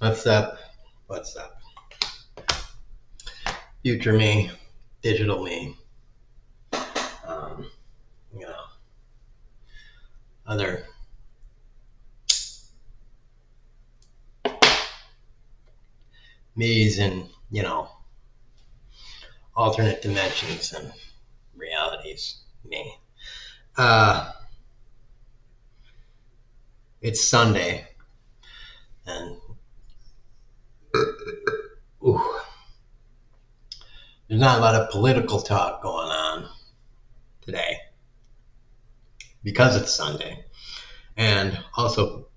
What's up? What's up? Future me, digital me, um, you know, other me's and, alternate dimensions and realities. Me. Uh, it's Sunday, and ooh, there's not a lot of political talk going on today because it's Sunday, and also,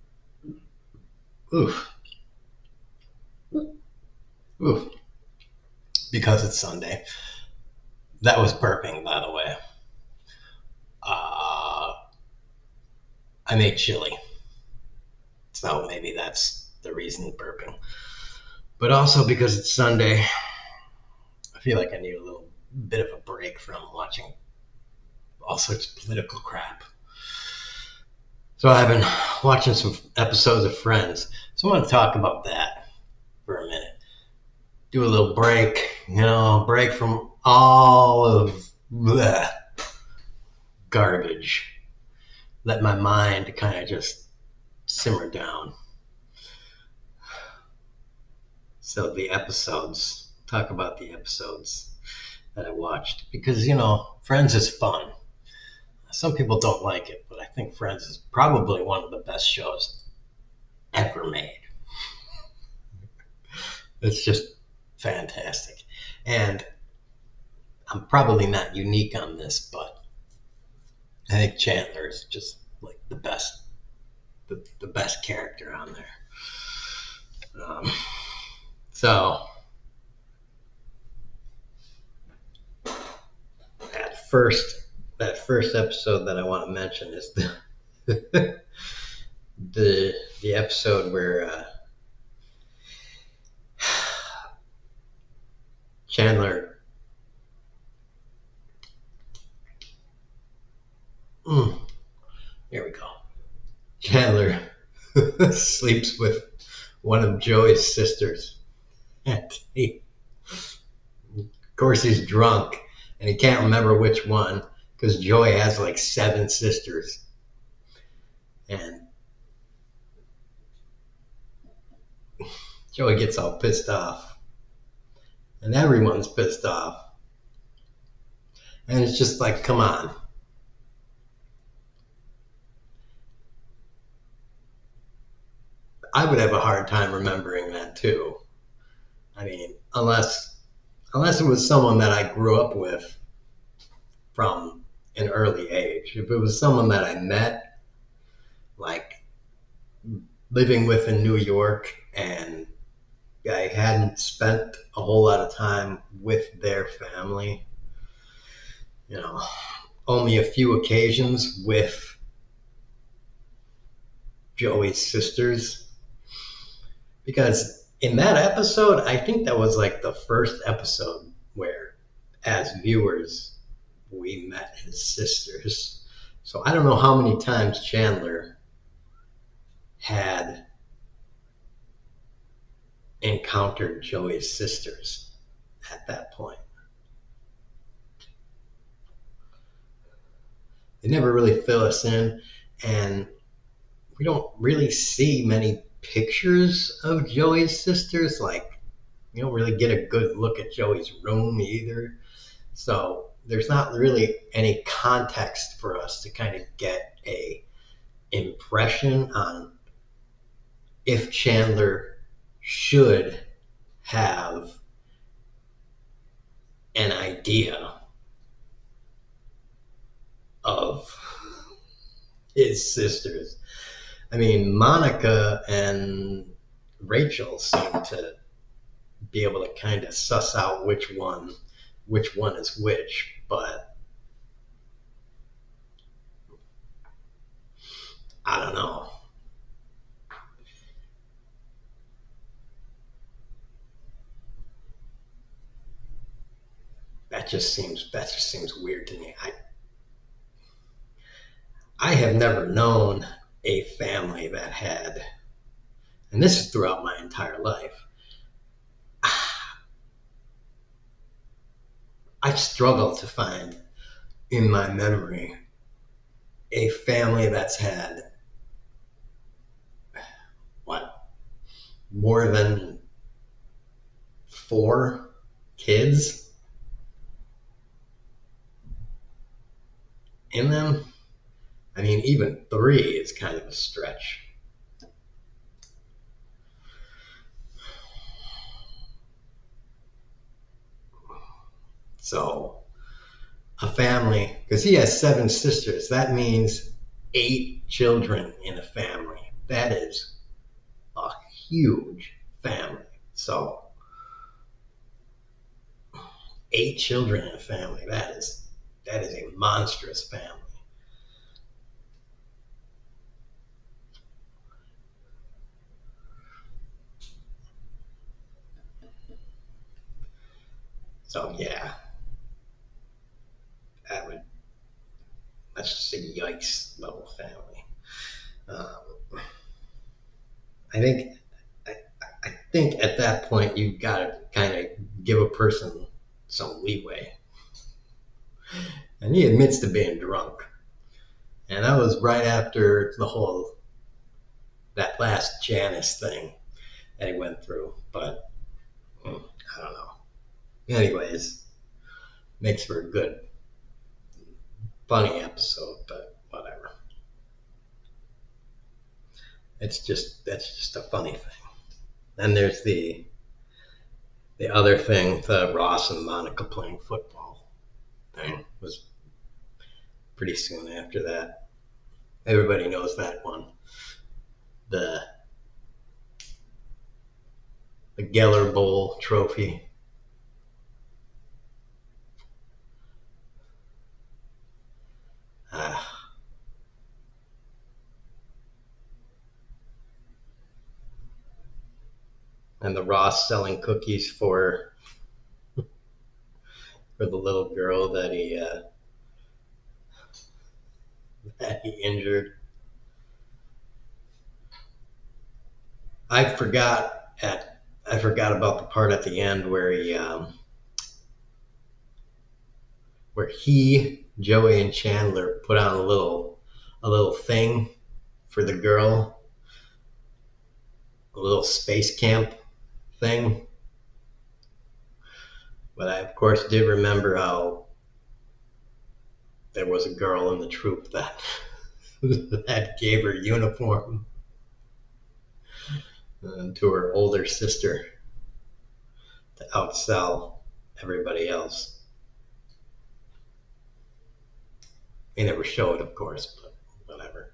oof, oof, because it's Sunday. That was burping, by the way. I made chili, so maybe that's the reason burping. But also because it's Sunday, I feel like I need a little bit of a break from watching all sorts of political crap. So I've been watching some episodes of Friends. So I want to talk about that for a minute. Do a little break, break from all of the garbage. Let my mind kind of just simmer down. So talk about the episodes that I watched. Because, Friends is fun. Some people don't like it, but I think Friends is probably one of the best shows ever made. It's just fantastic. And I'm probably not unique on this, but I think Chandler is just like the best character on there. So that first episode that I want to mention is the the episode where Chandler here we go. Chandler sleeps with one of Joey's sisters. Of course, he's drunk and he can't remember which one because Joey has like 7 sisters. And Joey gets all pissed off. And everyone's pissed off. And it's just like, come on. I would have a hard time remembering that too. I mean, unless it was someone that I grew up with from an early age. If it was someone that I met, like living with in New York, and I hadn't spent a whole lot of time with their family, only a few occasions with Joey's sisters. Because in that episode, I think that was like the first episode where, as viewers, we met his sisters. So I don't know how many times Chandler had encountered Joey's sisters at that point. They never really fill us in, and we don't really see many pictures of Joey's sisters. Like, you don't really get a good look at Joey's room either. So there's not really any context for us to kind of get a impression on if Chandler should have an idea of his sisters. I mean, Monica and Rachel seem to be able to kind of suss out which one is which, but I don't know. That just seems weird to me. I have never known a family that had and this is throughout my entire life, I struggle to find in my memory a family that's had what, more than 4 kids in them. I mean, even 3 is kind of a stretch. So a family, because he has 7 sisters, that means 8 children in a family. That is a huge family. So 8 children in a family, that is a monstrous family. So yeah, that's just a yikes level family. Um, I think I, I think at that point you've got to kind of give a person some leeway. And he admits to being drunk. And that was right after that last Janice thing that he went through. But I don't know. Anyways, makes for a good, funny episode, but whatever. That's just a funny thing. Then there's the other thing, the Ross and Monica playing football thing was pretty soon after that. Everybody knows that one. The Geller Bowl trophy. Uh, and the Ross selling cookies for the little girl that he injured. I forgot about the part at the end where Joey and Chandler put on a little thing for the girl, a little space camp thing. But I of course did remember how there was a girl in the troop that that gave her uniform to her older sister to outsell everybody else. They never showed, of course, but whatever.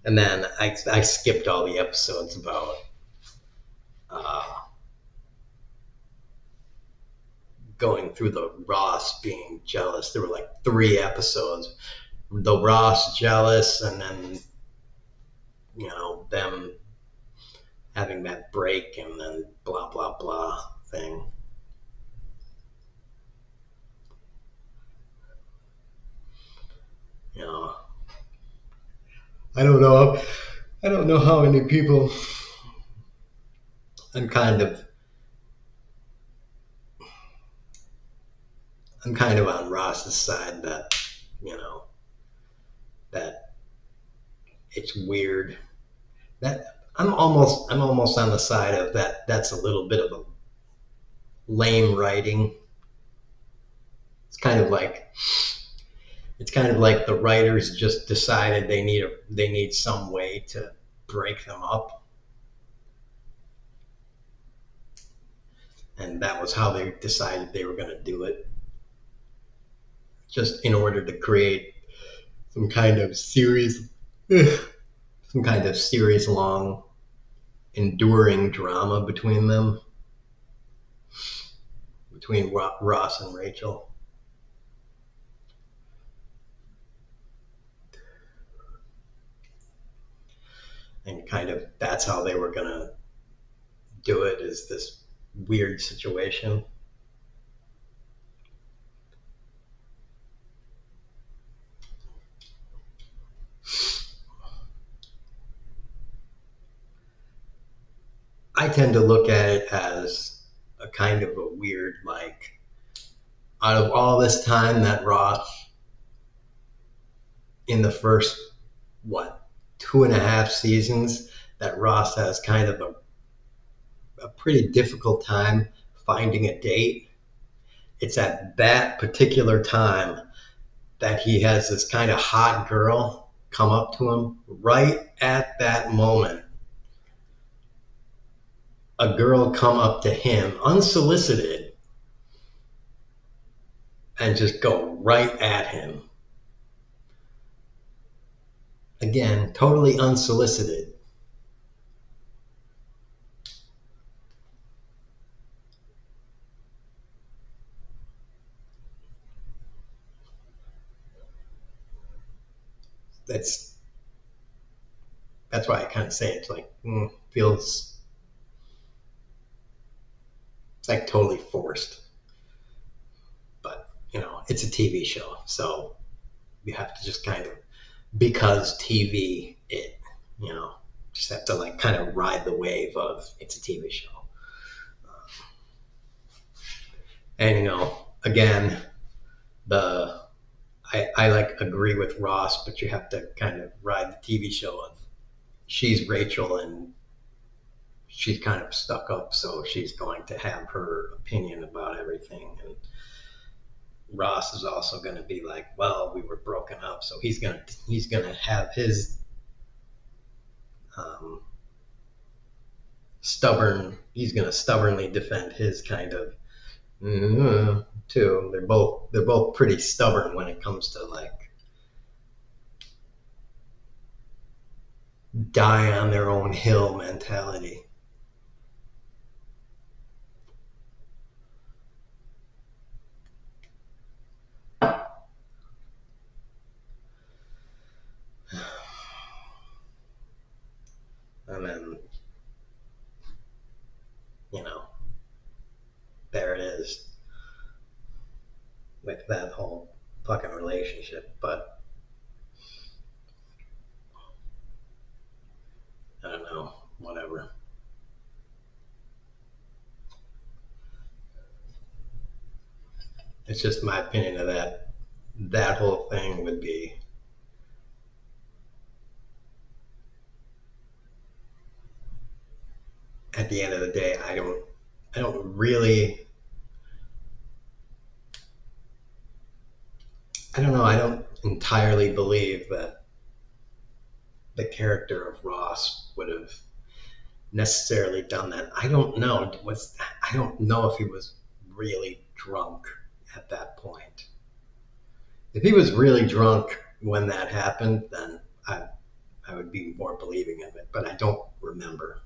And then I skipped all the episodes about uh, going through the Ross being jealous. There were like 3 episodes. The Ross jealous, and then them having that break, and then blah blah blah thing. You know, I don't know. I don't know how many people. I'm kind of on Ross's side that that it's weird. That I'm almost on the side of that. That's a little bit of a lame writing. It's kind of like the writers just decided they need some way to break them up, and that was how they decided they were going to do it, just in order to create some kind of series long enduring drama between them, between Ross and Rachel. And kind of that's how they were going to do it, is this weird situation. I tend to look at it as a kind of a weird, like, out of all this time that Ross, in the first, what, 2.5 seasons, that Ross has kind of a pretty difficult time finding a date. It's at that particular time that he has this kind of hot girl come up to him. Right at that moment, a girl come up to him unsolicited and just go right at him. Again, totally unsolicited. That's that's why I kind of say it's like feels it's like totally forced. But it's a TV show, so you have to just kind of, because TV, just have to like kind of ride the wave of it's a TV show. And again, the I like agree with Ross, but you have to kind of ride the TV show of she's Rachel and she's kind of stuck up, so she's going to have her opinion about everything. And Ross is also going to be like, well, we were broken up, so he's gonna have his he's gonna stubbornly defend his kind of too. They're both pretty stubborn when it comes to like die on their own hill mentality. And then, there it is with that whole fucking relationship. But I don't know, whatever. It's just my opinion of that whole thing would be, at the end of the day, I don't really, I don't know, I don't entirely believe that the character of Ross would have necessarily done that. I don't know. I don't know if he was really drunk at that point. If he was really drunk when that happened, then I would be more believing of it. But I don't remember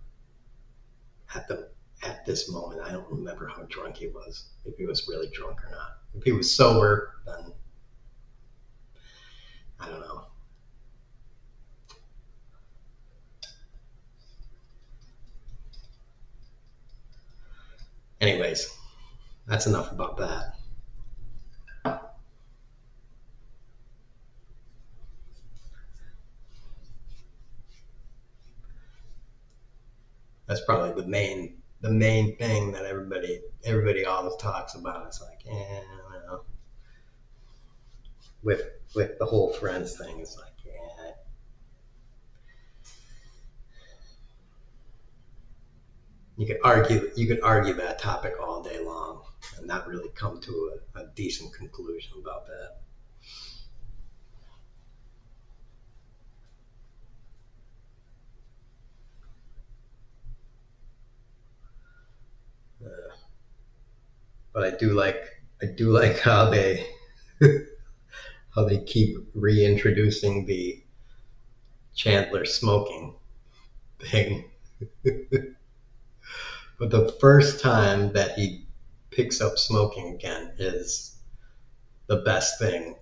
at this moment. I don't remember how drunk he was. If he was really drunk or not. If he was sober, then I don't know. Anyways, that's enough about that. That's probably the main thing that everybody always talks about. It's like, with the whole Friends thing, it's like, you could argue that topic all day long and not really come to a decent conclusion about that. But I do like how they how they keep reintroducing the Chandler smoking thing. But the first time that he picks up smoking again is the best thing,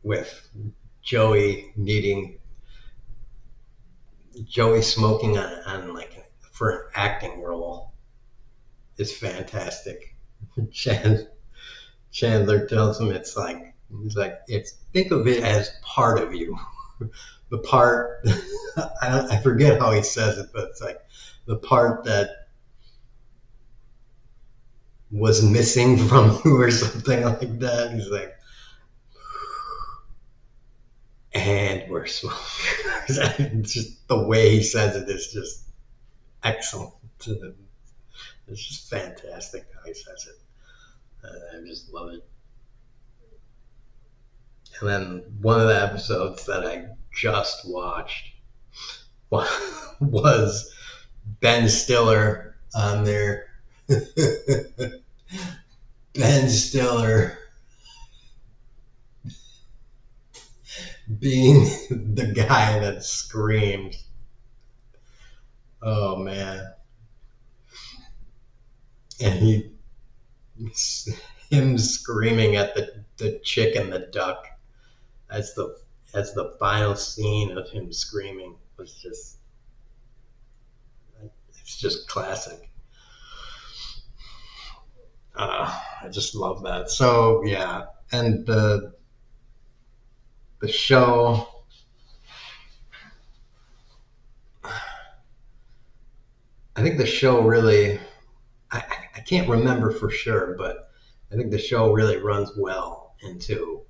with Joey smoking on like for an acting role is fantastic. Chandler tells him he's like, think of it as part of you. the part I forget how he says it, but it's like the part that was missing from you or something like that. He's like, and we're smoking. Just the way he says it is just excellent. It's just fantastic how he says it. I just love it. And then one of the episodes that I just watched was Ben Stiller on there. Ben Stiller being the guy that screams. Oh man. And him screaming at the chick and the duck as the final scene of him screaming was just, it's just classic. I just love that. So yeah, and the show. I think the show really. I can't remember for sure, but I think the show really runs well into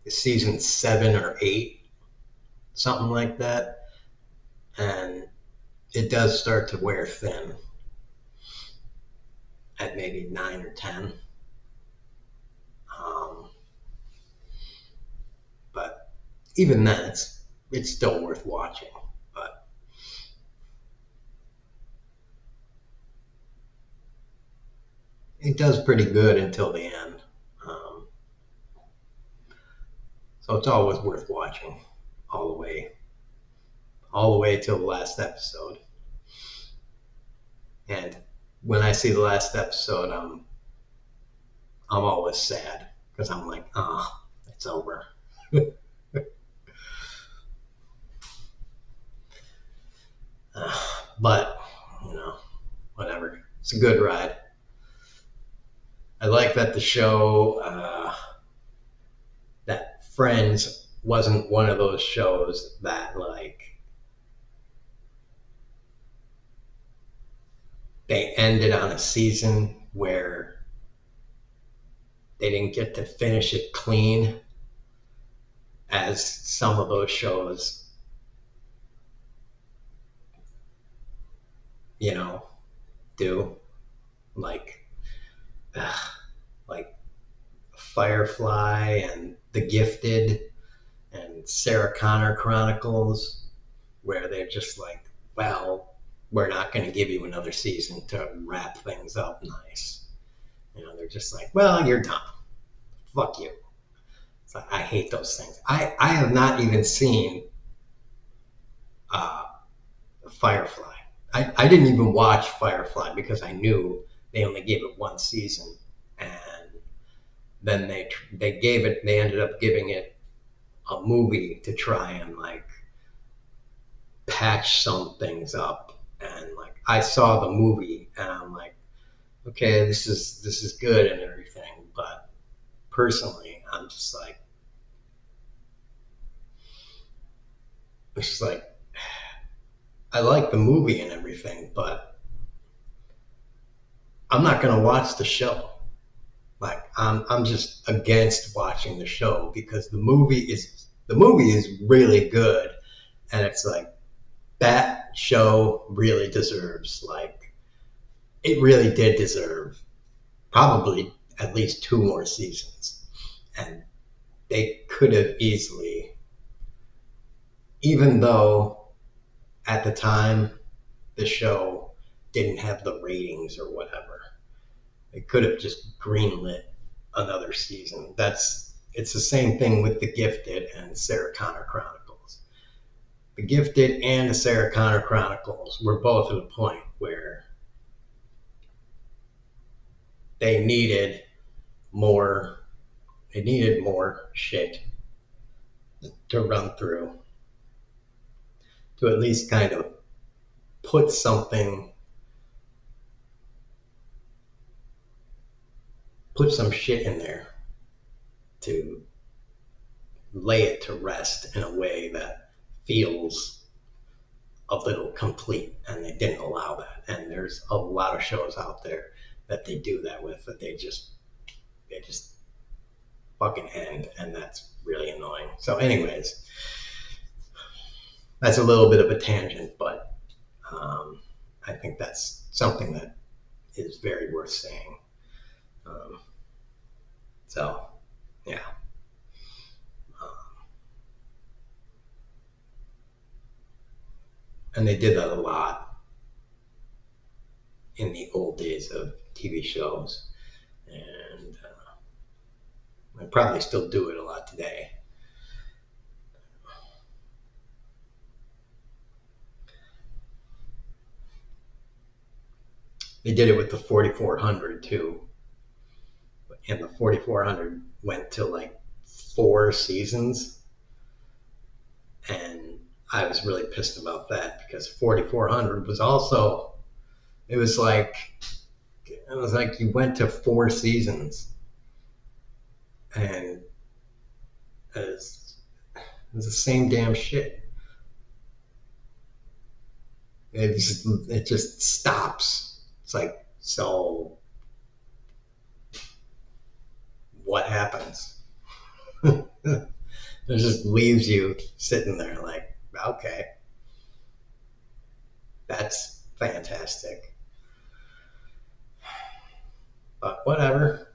season 7 or 8, something like that, and it does start to wear thin at maybe 9 or 10. Um, but even then, it's still worth watching. But it does pretty good until the end. Um, so it's always worth watching all the way till the last episode. And when I see the last episode, I'm always sad because I'm like, oh, it's over. But whatever. It's a good ride. I like that the show, that Friends wasn't one of those shows that like they ended on a season where they didn't get to finish it clean, as some of those shows, you know, do. Like, like Firefly and The Gifted and Sarah Connor Chronicles, where they're just like, well, we're not going to give you another season to wrap things up nice. They're just like, well, you're done. Fuck you. So I hate those things. I have not even seen uh, Firefly. I didn't even watch Firefly because I knew they only gave it one season, and then they ended up giving it a movie to try and like patch some things up. And like I saw the movie and I'm like, okay, this is good and everything, but personally, I'm just like, it's just like, I like the movie and everything, but I'm not gonna watch the show. Like I'm just against watching the show because the movie is really good, and it's like that show really deserves, like, it really did deserve probably at least 2 more seasons, and they could have easily, even though at the time the show didn't have the ratings or whatever, they could have just greenlit another season. It's the same thing with The Gifted and Sarah Connor Chronicles. The Gifted and the Sarah Connor Chronicles were both at a point where they needed more shit to run through to at least kind of put some shit in there to lay it to rest in a way that feels a little complete, and they didn't allow that. And there's a lot of shows out there that they do that with, that they just fucking end, and that's really annoying. So anyways, that's a little bit of a tangent, but I think that's something that is very worth saying. Um, so yeah. And they did that a lot in the old days of TV shows, and I probably still do it a lot today. They did it with the 4400 too, and the 4400 went to like 4 seasons, and I was really pissed about that because 4400 was also, it was like you went to 4 seasons, and it was the same damn shit. It just stops. It's like, so what happens? It just leaves you sitting there like, okay, that's fantastic. But whatever,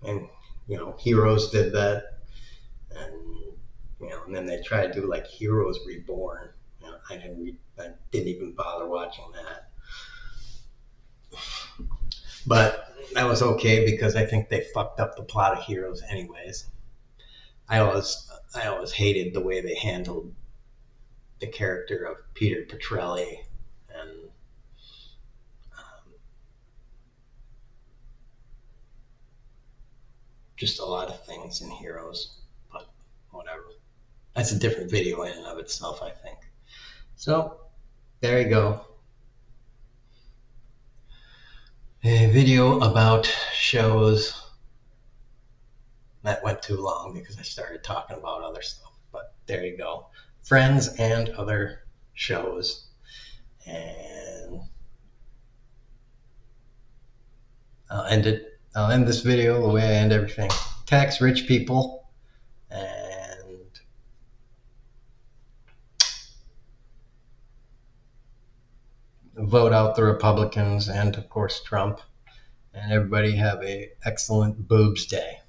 And Heroes did that, and and then they tried to do like Heroes Reborn. I didn't even bother watching that. But that was okay because I think they fucked up the plot of Heroes anyways. I always hated the way they handled the character of Peter Petrelli, and just a lot of things in Heroes. But whatever. That's a different video in and of itself, I think. So there you go. A video about shows that went too long because I started talking about other stuff. But there you go. Friends and other shows. And I'll end this video the way I end everything. Tax rich people and vote out the Republicans and, of course, Trump. And everybody have a excellent boobs day.